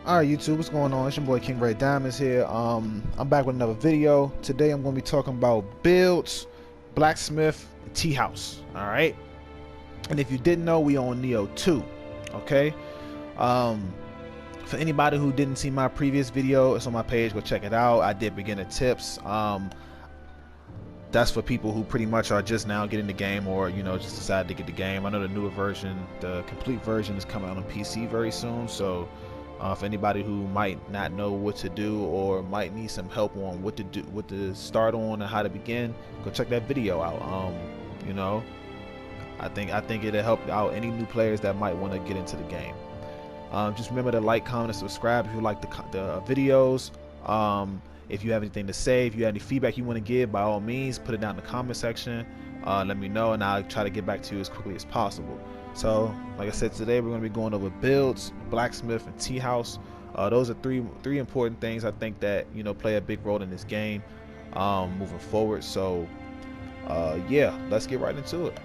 Alright YouTube, what's going on? It's your boy King Ray Diamonds here. I'm back with another video. Today I'm going to be talking about builds, Blacksmith, and Tea House. Alright? And if you didn't know, we on Nioh 2. Okay? For anybody who didn't see my previous video, it's on my page, go check it out. I did beginner tips. That's for people who pretty much are just now getting the game, or just decided to get the game. I know the newer version, the complete version, is coming out on PC very soon, so for anybody who might not know what to do or might need some help on what to do, what to start on and how to begin, go check that video out. I think it'll help out any new players that might want to get into the game. Just remember to like, comment, and subscribe if you like the videos. If you have anything to say, if you have any feedback you want to give, by all means put it down in the comment section. Let me know and I'll try to get back to you as quickly as possible. So like I said, today we're going to be going over builds, Blacksmith, and Tea House. Those are three important things I think that play a big role in this game moving forward. So yeah, let's get right into it.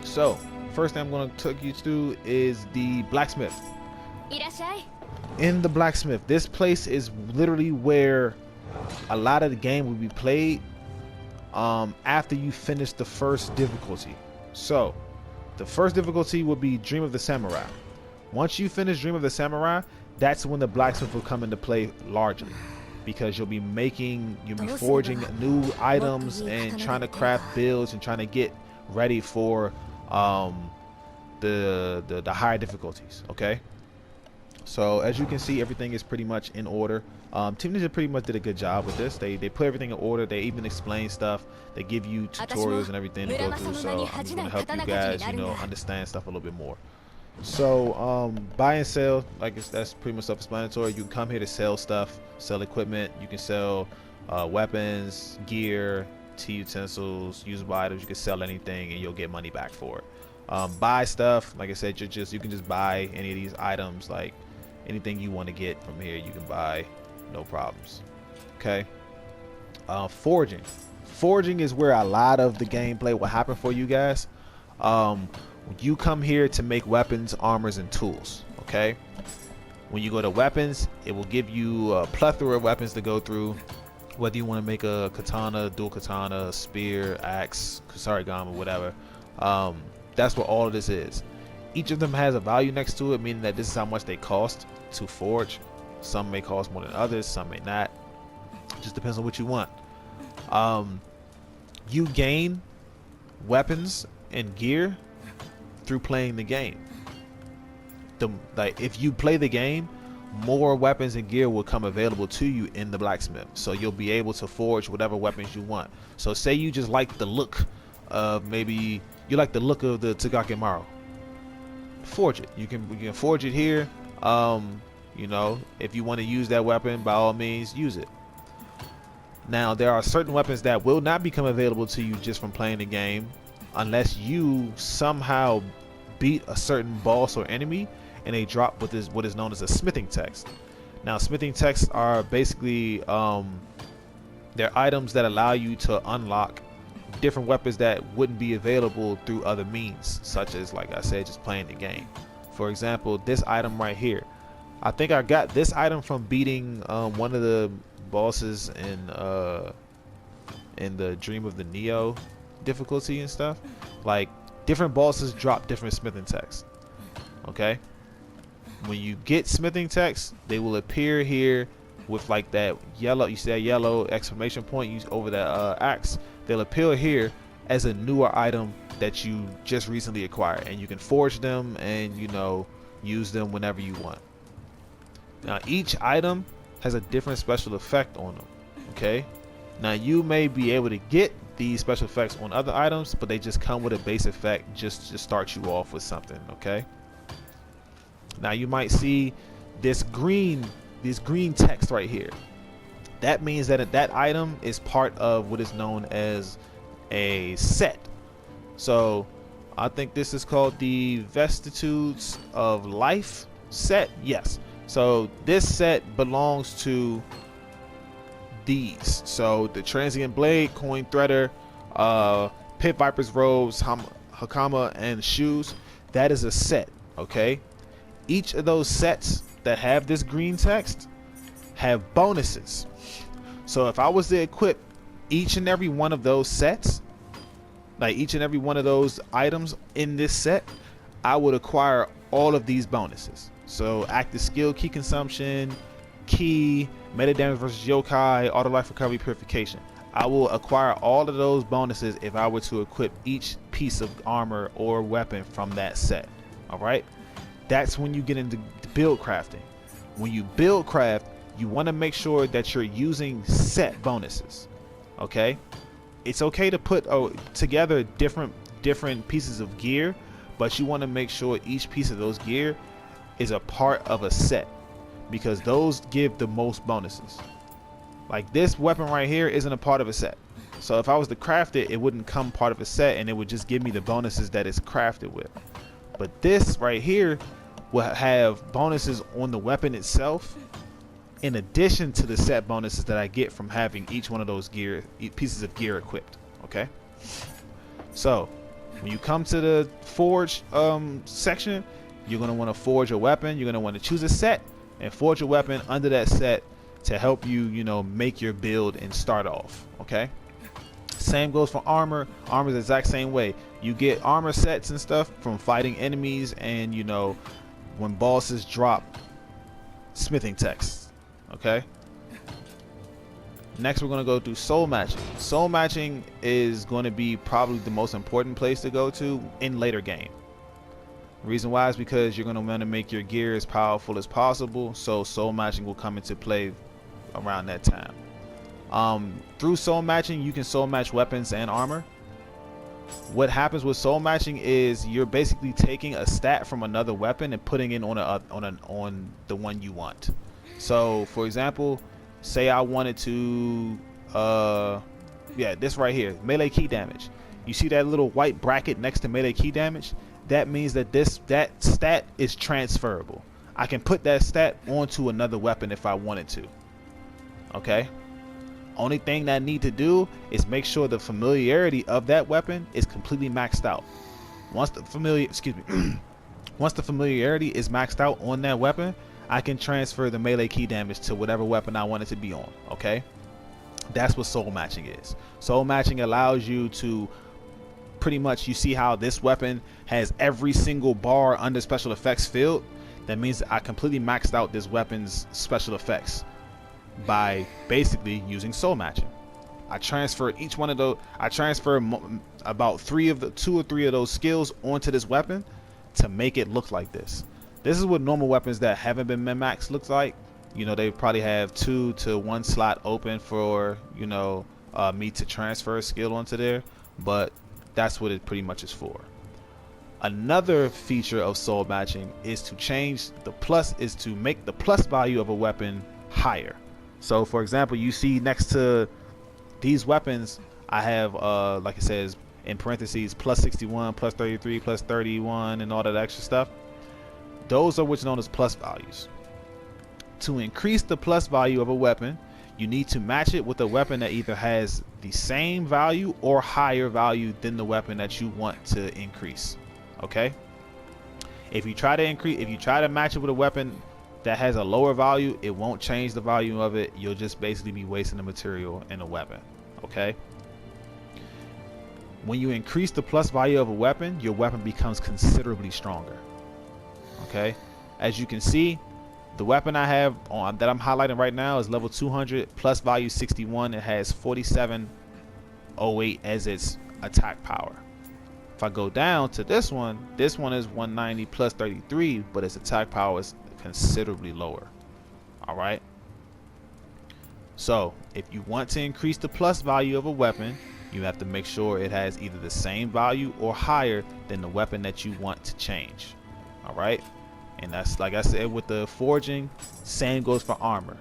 So first thing I'm going to take you to is the Blacksmith. In the Blacksmith, this place is literally where a lot of the game will be played after you finish the first difficulty. So the first difficulty will be Dream of the Samurai. Once you finish Dream of the Samurai, that's when the Blacksmith will come into play largely, because you'll be forging new items and trying to craft builds and trying to get ready for the higher difficulties. Okay, so as you can see, everything is pretty much in order. Team Ninja pretty much did a good job with this. They put everything in order. They even explain stuff. They give you tutorials and everything to go through. So I'm just gonna help you guys, understand stuff a little bit more. So buy and sell, that's pretty much self-explanatory. You can come here to sell stuff, sell equipment. You can sell weapons, gear, tea utensils, usable items. You can sell anything and you'll get money back for it. Buy stuff, like I said, you can just buy any of these items, like anything you want to get from here you can buy, no problems. Okay. Forging is where a lot of the gameplay will happen for you guys. You come here to make weapons, armors, and tools. Okay, when you go to weapons, it will give you a plethora of weapons to go through, whether you want to make a katana, dual katana, spear, axe, kusarigama, whatever. That's what all of this is. Each of them has a value next to it, meaning that this is how much they cost to forge. Some may cost more than others, some may not. It just depends on what you want. You gain weapons and gear through playing the game. If you play the game, more weapons and gear will come available to you in the Blacksmith, so you'll be able to forge whatever weapons you want. So say you just like the look of, maybe you like the look of the Tagakemaru, forge it. You can forge it here. If you want to use that weapon, by all means use it. Now there are certain weapons that will not become available to you just from playing the game, unless you somehow beat a certain boss or enemy and they drop what is known as a smithing text. Now smithing texts are basically they're items that allow you to unlock different weapons that wouldn't be available through other means, such as, like I said, just playing the game. For example, this item right here, I think I got this item from beating one of the bosses in the Dream of the Nioh difficulty and stuff. Like, different bosses drop different smithing texts. Okay, when you get smithing texts, they will appear here with like that yellow, you see that yellow exclamation point used over that axe. They'll appear here as a newer item that you just recently acquired, and you can forge them and use them whenever you want. Now each item has a different special effect on them. Okay, now you may be able to get these special effects on other items, but they just come with a base effect just to start you off with something. Okay, now you might see this green text right here. That means that that item is part of what is known as a set. So I think this is called the Vicissitudes of Life set. Yes, so this set belongs to these. So the Transient Blade, Coin Threader, Pit Viper's Robes, Hakama, and Shoes. That is a set. Okay, each of those sets that have this green text have bonuses. So if I was to equip each and every one of those sets, like each and every one of those items in this set, I would acquire all of these bonuses. So active skill, key consumption, key, meta damage versus yokai, auto life recovery, purification. I will acquire all of those bonuses if I were to equip each piece of armor or weapon from that set. Alright? That's when you get into build crafting. When you build craft, you want to make sure that you're using set bonuses. Okay? It's okay to put together different pieces of gear, but you want to make sure each piece of those gear is a part of a set, because those give the most bonuses. Like this weapon right here isn't a part of a set, so if I was to craft it, it wouldn't come part of a set, and it would just give me the bonuses that it's crafted with. But this right here will have bonuses on the weapon itself, in addition to the set bonuses that I get from having each one of those pieces of gear equipped. Okay, so when you come to the forge section, you're going to want to forge a weapon. You're going to want to choose a set and forge a weapon under that set to help you, make your build and start off. Okay, same goes for armor. Armor is the exact same way. You get armor sets and stuff from fighting enemies, and when bosses drop smithing texts. Okay, next we're going to go through soul matching. Soul matching is going to be probably the most important place to go to in later game. Reason why is because you're going to want to make your gear as powerful as possible, so soul matching will come into play around that time. Through soul matching, you can soul match weapons and armor. What happens with soul matching is you're basically taking a stat from another weapon and putting it on the one you want. So for example, say I wanted to this right here, melee key damage. You see that little white bracket next to melee key damage? That means that that stat is transferable. I can put that stat onto another weapon if I wanted to. Okay, only thing that I need to do is make sure the familiarity of that weapon is completely maxed out. Once the familiarity is maxed out on that weapon, I can transfer the melee key damage to whatever weapon I want it to be on. Okay, that's what soul matching is. Soul matching allows you to pretty much, you see how this weapon has every single bar under special effects field? That means I completely maxed out this weapon's special effects by basically using soul matching. I transfer each one of those. I transfer about two or three of those skills onto this weapon to make it look like this. This is what normal weapons that haven't been min-maxed looks like. They probably have 2 to 1 slot open for me to transfer a skill onto there, but that's what it pretty much is for. Another feature of soul matching is to make the plus value of a weapon higher. So for example, you see next to these weapons, I have like it says in parentheses plus 61, plus 33, plus 31, and all that extra stuff. Those are what's known as plus values. To increase the plus value of a weapon, you need to match it with a weapon that either has the same value or higher value than the weapon that you want to increase. Okay, if you try to match it with a weapon that has a lower value, it won't change the value of it. You'll just basically be wasting the material in a weapon. Okay, when you increase the plus value of a weapon, your weapon becomes considerably stronger. Okay, as you can see, the weapon I have on that I'm highlighting right now is level 200, plus value 61. It has 4708 as its attack power. If I go down to this one is 190 plus 33, but its attack power is considerably lower. Alright, so if you want to increase the plus value of a weapon, you have to make sure it has either the same value or higher than the weapon that you want to change. Alright, and that's, like I said, with the forging, same goes for armor.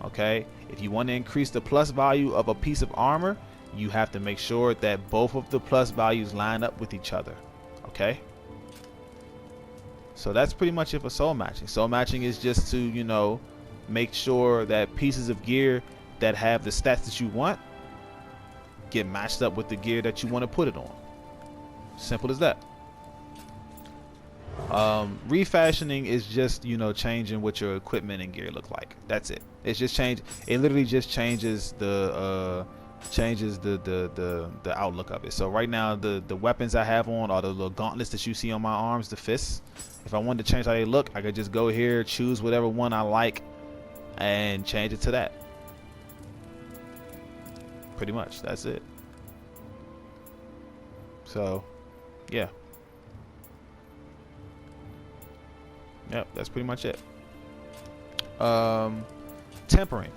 Okay, if you want to increase the plus value of a piece of armor, you have to make sure that both of the plus values line up with each other. Okay, so that's pretty much it for soul matching. Soul matching is just to make sure that pieces of gear that have the stats that you want get matched up with the gear that you want to put it on. Simple as that. Refashioning is just, you know, changing what your equipment and gear look like. That's it. It's just change. It literally just changes the the outlook of it. So right now the weapons I have on are the little gauntlets that you see on my arms, the fists. If I wanted to change how they look, I could just go here, choose whatever one I like, and change it to that. Pretty much, that's it. So, yeah. Yep, that's pretty much it. Tempering.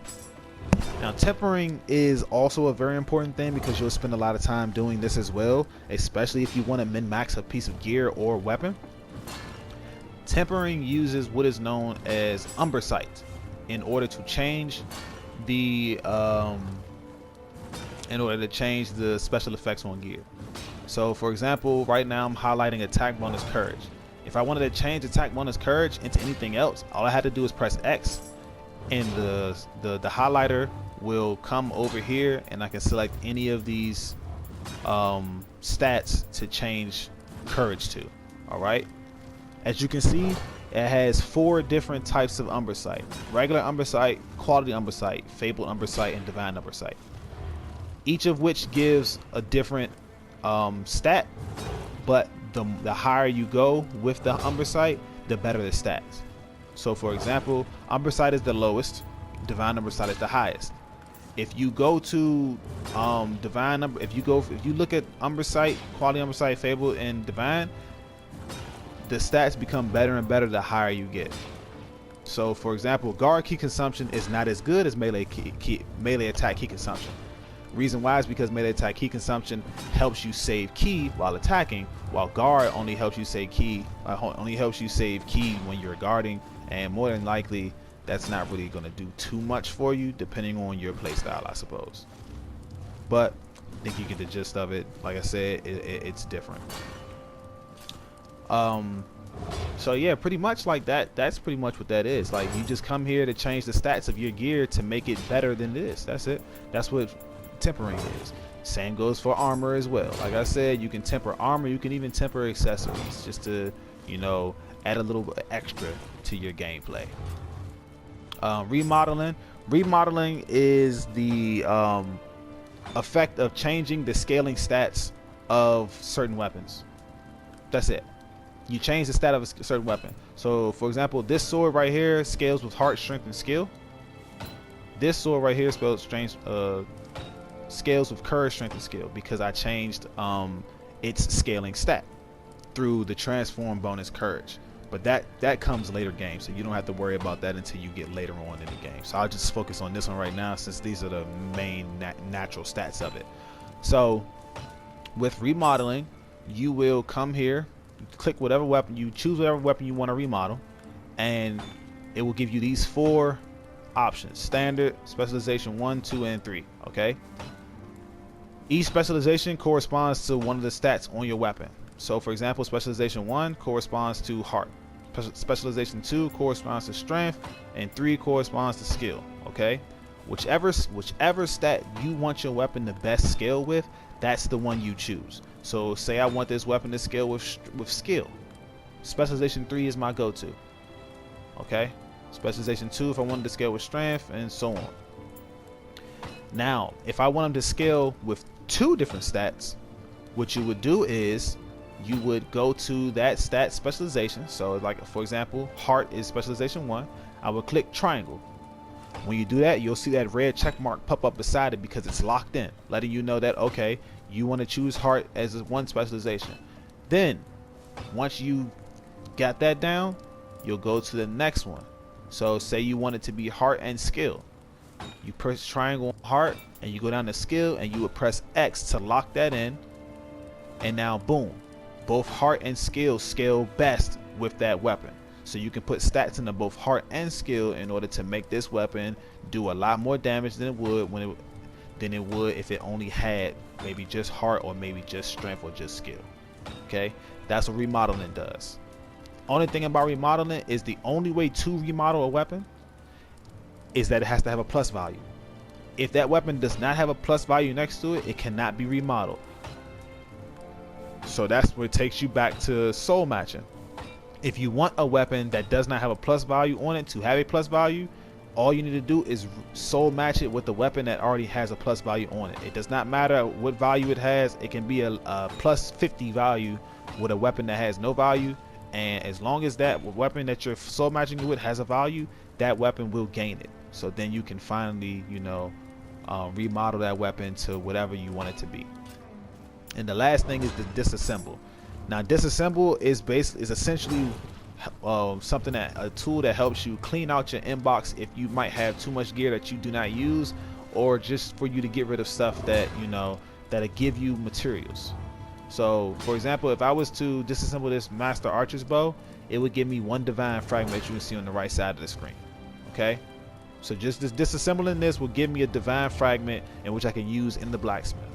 Now, tempering is also a very important thing because you'll spend a lot of time doing this as well, especially if you want to min-max a piece of gear or weapon. Tempering uses what is known as umbrasight in order to change the special effects on gear. So, for example, right now I'm highlighting attack bonus courage. If I wanted to change attack bonus courage into anything else, all I had to do is press X, and the highlighter will come over here, and I can select any of these stats to change courage to. All right. As you can see, it has 4 different types of umbrasight: regular umbrasight, quality umbrasight, fabled umbrasight, and divine umbrasight. Each of which gives a different stat, but the higher you go with the umbrasight, the better the stats. So, for example, umbrasight is the lowest, divine umbrasight is the highest. If you go to if you look at umbrasight, quality umbrasight, fabled, and divine, the stats become better and better the higher you get. So, for example, guard key consumption is not as good as melee attack key consumption. Reason why is because melee attack key consumption helps you save key while attacking, while guard only helps you save key when you're guarding, and more than likely that's not really going to do too much for you depending on your playstyle, I suppose. But I think you get the gist of it. Like I said, it's different. So yeah, pretty much like that. That's pretty much what that is. Like, you just come here to change the stats of your gear to make it better than this. That's it. That's what tempering is. Same goes for armor as well. Like I said, you can temper armor, you can even temper accessories just to, you know, add a little bit extra to your gameplay. Remodeling is the effect of changing the scaling stats of certain weapons. That's it. You change the stat of a certain weapon. So, for example, this sword right here scales with heart, strength, and skill. This sword right here scales with courage, strength, and skill because I changed its scaling stat through the transform bonus courage. But that comes later game, so you don't have to worry about that until you get later on in the game. So I'll just focus on this one right now since these are the main natural stats of it. So with remodeling, you will come here, click whatever weapon, you choose whatever weapon you want to remodel, and it will give you these 4 options: standard, specialization 1, 2, and 3. Okay, each specialization corresponds to one of the stats on your weapon. So, for example, specialization 1 corresponds to heart, specialization 2 corresponds to strength, and 3 corresponds to skill. Okay, whichever stat you want your weapon to best scale with, that's the one you choose. So say I want this weapon to scale with skill, specialization 3 is my go-to. Okay, specialization 2 if I wanted to scale with strength, and so on. Now, if I want them to scale with 2 different stats, what you would do is you would go to that stat specialization. So, like, for example, heart is specialization 1. I would click triangle. When you do that, you'll see that red check mark pop up beside it because it's locked in, letting you know that, okay, you want to choose heart as one specialization. Then once you got that down, you'll go to the next one. So say you want it to be heart and skill. You press triangle on heart and you go down to skill, and you would press X to lock that in. And now boom, both heart and skill scale best with that weapon. So you can put stats into both heart and skill in order to make this weapon do a lot more damage than it would if it only had maybe just heart, or maybe just strength, or just skill. Okay, that's what remodeling does. Only thing about remodeling is the only way to remodel a weapon is that it has to have a plus value. If that weapon does not have a plus value next to it, it cannot be remodeled. So that's what takes you back to soul matching. If you want a weapon that does not have a plus value on it to have a plus value, all you need to do is soul match it with the weapon that already has a plus value on it. It does not matter what value it has. It can be a plus 50 value with a weapon that has no value, and as long as that weapon that you're soul matching it with has a value, that weapon will gain it. So then you can finally, you know, remodel that weapon to whatever you want it to be. And the last thing is the disassemble. Now disassemble is essentially something a tool that helps you clean out your inbox if you might have too much gear that you do not use, or just for you to get rid of stuff that, you know, that'll give you materials. So for example, if I was to disassemble this Master Archer's bow, it would give me 1 divine fragment that you can see on the right side of the screen. Okay, so just this disassembling this will give me a divine fragment in which I can use in the blacksmith.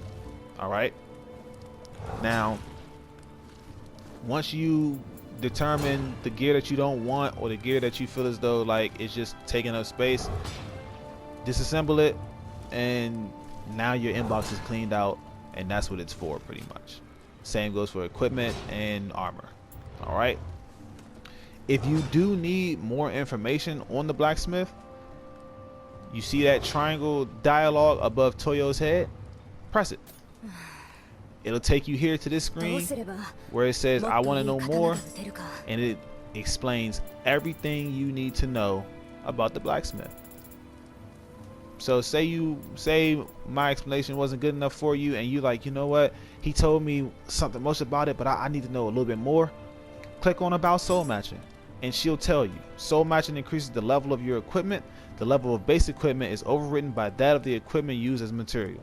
All right, now once you determine the gear that you don't want, or the gear that you feel as though like it's just taking up space, disassemble it, and now your inbox is cleaned out, and that's what it's for pretty much. Same goes for equipment and armor. All right, if you do need more information on the blacksmith, you see that triangle dialogue above Toyo's head, press it. It'll take you here to this screen where it says I want to know more, and it explains everything you need to know about the blacksmith. So say my explanation wasn't good enough for you, and you like, you know what, he told me something much about it, but I need to know a little bit more. Click on about soul matching, and she'll tell you. Soul matching increases the level of your equipment. The level of base equipment is overwritten by that of the equipment used as material.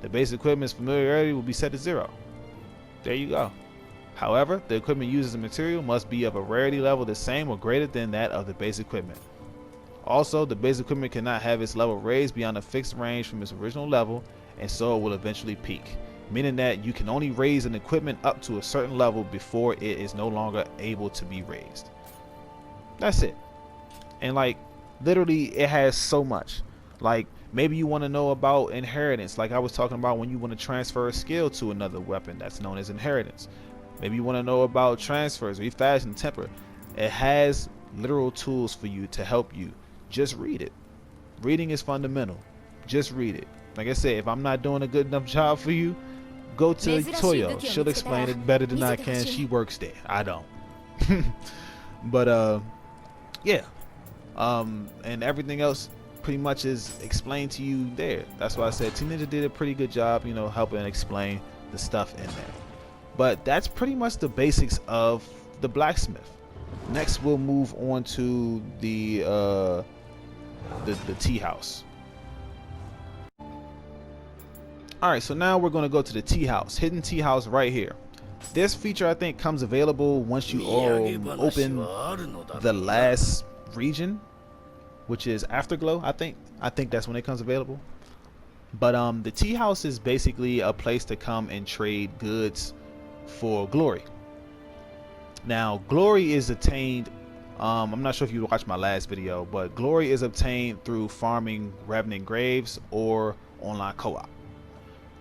The base equipment's familiarity will be set to 0. There you go. However, the equipment used as a material must be of a rarity level the same or greater than that of the base equipment. Also, the base equipment cannot have its level raised beyond a fixed range from its original level, and so it will eventually peak, meaning that you can only raise an equipment up to a certain level before it is no longer able to be raised. That's it. And like literally it has so much. Like maybe you want to know about inheritance, like I was talking about when you want to transfer a skill to another weapon, that's known as inheritance. Maybe you want to know about transfers, refashion, temper. It has literal tools for you to help you. Just read it. Reading is fundamental. Just read it. Like I said, if I'm not doing a good enough job for you, go to Toyo. She'll explain it better than I can. She works there. I don't. But yeah. And everything else pretty much is explained to you there. That's why I said Team Ninja did a pretty good job, you know, helping explain the stuff in there. But that's pretty much the basics of the blacksmith. Next we'll move on to the tea house. Alright, so now we're going to go to the tea house. Hidden tea house right here. This feature I think comes available once you open the last region, which is Afterglow. I think that's when it comes available. But the tea house is basically a place to come and trade goods for glory. Now glory is attained, I'm not sure if you watched my last video, but glory is obtained through farming Revenant Graves or online co-op.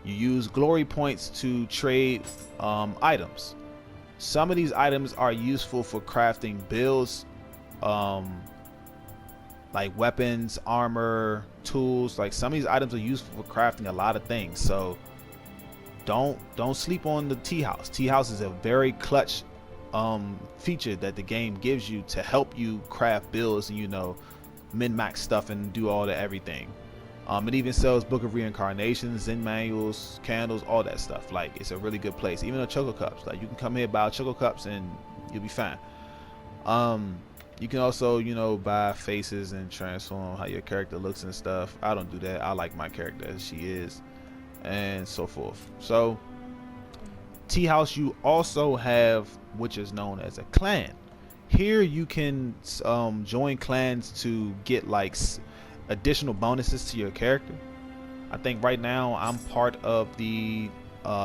You use glory points to trade items. Some of these items are useful for crafting builds, like weapons, armor, tools. Like some of these items are useful for crafting a lot of things. So don't sleep on the tea house. Tea house is a very clutch feature that the game gives you to help you craft builds and, you know, min-max stuff and do all the everything. It even sells Book of Reincarnations, Zen manuals, candles, all that stuff. Like it's a really good place. Even the Choco Cups, like you can come here, buy Choco Cups and you'll be fine. You can also, you know, buy faces and transform how your character looks and stuff. I don't do that. I like my character as she is, and so forth. So tea house, you also have which is known as a clan. Here you can join clans to get like additional bonuses to your character. I think right now I'm part of the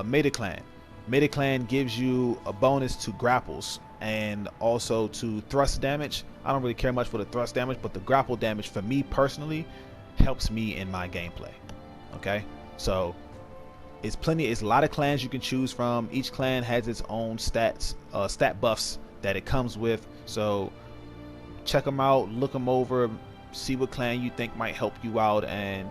Meta clan. Meta clan gives you a bonus to grapples and also to thrust damage. I don't really care much for the thrust damage, but the grapple damage for me personally helps me in my gameplay. Okay, so it's a lot of clans you can choose from. Each clan has its own stat buffs that it comes with. So check them out, look them over, see what clan you think might help you out, and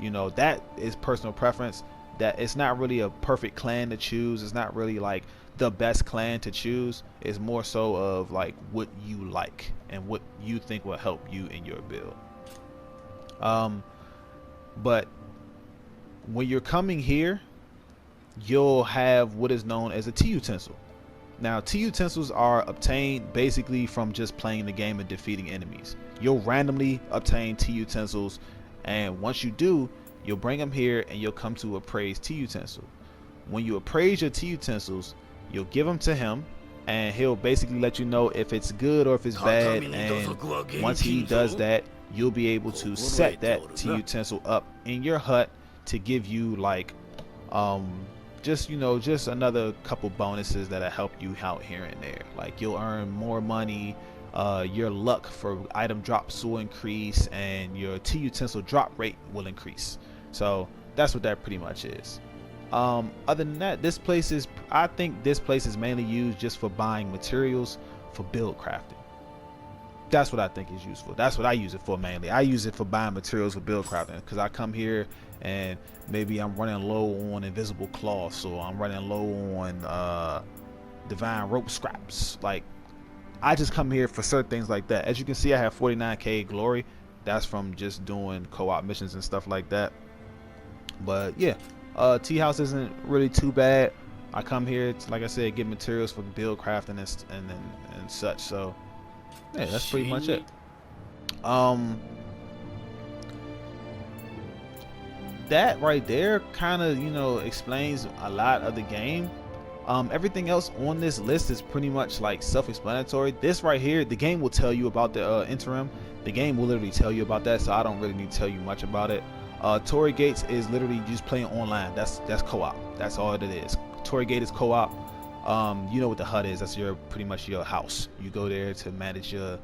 you know, that is personal preference. That it's not really a perfect clan to choose. It's not really like the best clan to choose. It's more so of like what you like and what you think will help you in your build. But when you're coming here, you'll have what is known as a tea utensil. Now, tea utensils are obtained basically from just playing the game and defeating enemies. You'll randomly obtain tea utensils, and once you do, you'll bring them here and you'll come to appraise tea utensil. When you appraise your tea utensils, you'll give them to him, and he'll basically let you know if it's good or if it's bad. And once he does that, you'll be able to set that tea utensil up in your hut to give you like just, you know, just another couple bonuses that'll help you out here and there. Like you'll earn more money, your luck for item drops will increase, and your tea utensil drop rate will increase. So that's what that pretty much is. Other than that, I think this place is mainly used just for buying materials for build crafting. That's what I think is useful. That's what I use it for mainly. I use it for buying materials for build crafting, because I come here and maybe I'm running low on invisible cloths, or I'm running low on divine rope scraps. Like, I just come here for certain things like that. As you can see, I have 49k glory. That's from just doing co-op missions and stuff like that. But yeah, tea house isn't really too bad. I come here to, like I said, get materials for build crafting and such. So yeah, that's pretty much it. That right there kind of, you know, explains a lot of the game. Everything else on this list is pretty much like self-explanatory. This right here, the game will tell you about the interim. The game will literally tell you about that, so I don't really need to tell you much about it. Torii Gates is literally just playing online. That's co-op. That's all it is. Torii Gate is co-op. You know what the hut is. That's pretty much your house. You go there to manage your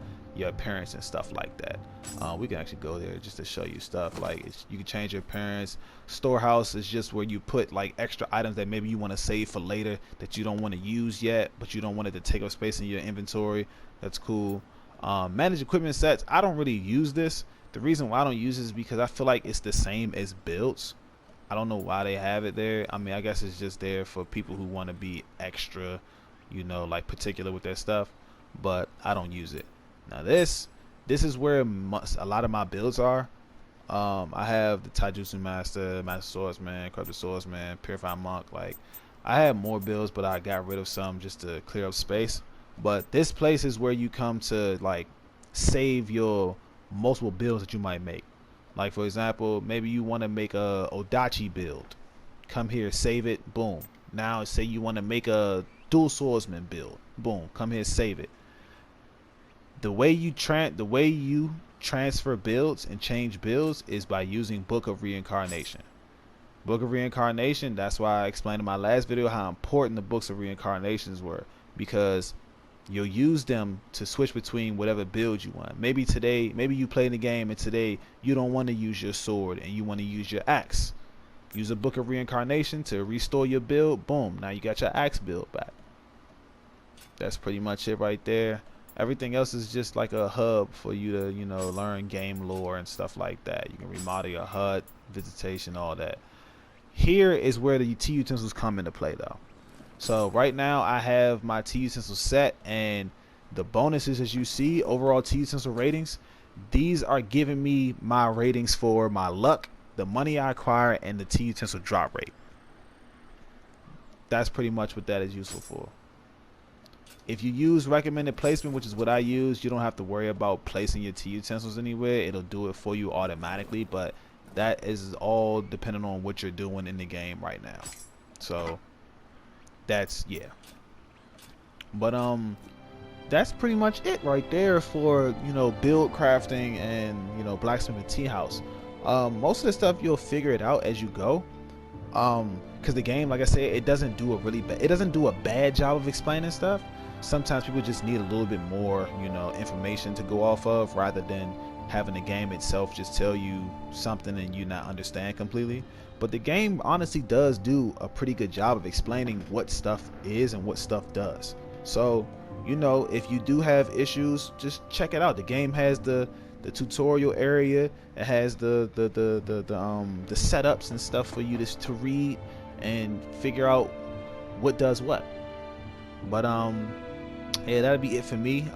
appearance and stuff like that. We can actually go there just to show you stuff. Like, you can change your appearance. Storehouse is just where you put like extra items that maybe you want to save for later that you don't want to use yet, but you don't want it to take up space in your inventory. That's cool. Manage equipment sets. I don't really use this. The reason why I don't use this is because I feel like it's the same as builds. I don't know why they have it there. I mean, I guess it's just there for people who want to be extra, you know, like particular with their stuff, but I don't use it. Now this is where a lot of my builds are. I have the Taijutsu Master, Master Swordsman, Corrupted Swordsman, Purified Monk. Like, I had more builds, but I got rid of some just to clear up space. But this place is where you come to like save your multiple builds that you might make. Like, for example, maybe you want to make a Odachi build. Come here, save it, boom. Now say you want to make a dual swordsman build. Boom, come here, save it. The way you transfer builds and change builds is by using Book of Reincarnation. Book of Reincarnation, that's why I explained in my last video how important the books of reincarnations were, because you'll use them to switch between whatever build you want. Maybe you play the game and today you don't want to use your sword and you want to use your axe. Use a Book of Reincarnation to restore your build. Boom, now you got your axe build back. That's pretty much it right there. Everything else is just like a hub for you to, you know, learn game lore and stuff like that. You can remodel your hut, visitation, all that. Here is where the tea utensils come into play though. So right now I have my tea utensil set, and the bonuses, as you see, overall tea utensil ratings, these are giving me my ratings for my luck, the money I acquire, and the tea utensil drop rate. That's pretty much what that is useful for. If you use recommended placement, which is what I use, you don't have to worry about placing your tea utensils anywhere. It'll do it for you automatically, but that is all dependent on what you're doing in the game right now. So that's, yeah. But that's pretty much it right there for, you know, build crafting and, you know, blacksmith and tea house. Most of the stuff you'll figure it out as you go. Because the game, like I said, it doesn't do a bad job of explaining stuff. Sometimes people just need a little bit more, you know, information to go off of, rather than having the game itself just tell you something and you not understand completely. But the game honestly does do a pretty good job of explaining what stuff is and what stuff does. So, you know, if you do have issues, just check it out. The game has the tutorial area. It has the setups and stuff for you to read and figure out what does what. But yeah, that'll be it for me.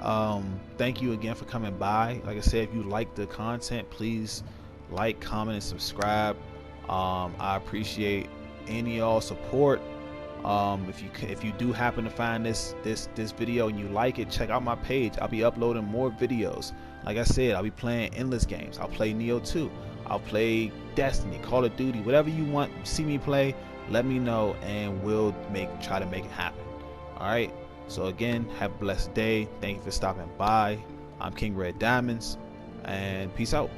Thank you again for coming by. Like I said, if you like the content, please like, comment, and subscribe. I appreciate any of y'all support. If you do happen to find this video and you like it, check out my page. I'll be uploading more videos. Like I said, I'll be playing endless games. I'll play Nioh 2. I'll play Destiny, Call of Duty, whatever you want. See me play, let me know, and we'll try to make it happen. All right. So again, have a blessed day. Thank you for stopping by. I'm King Red Diamonds, and peace out.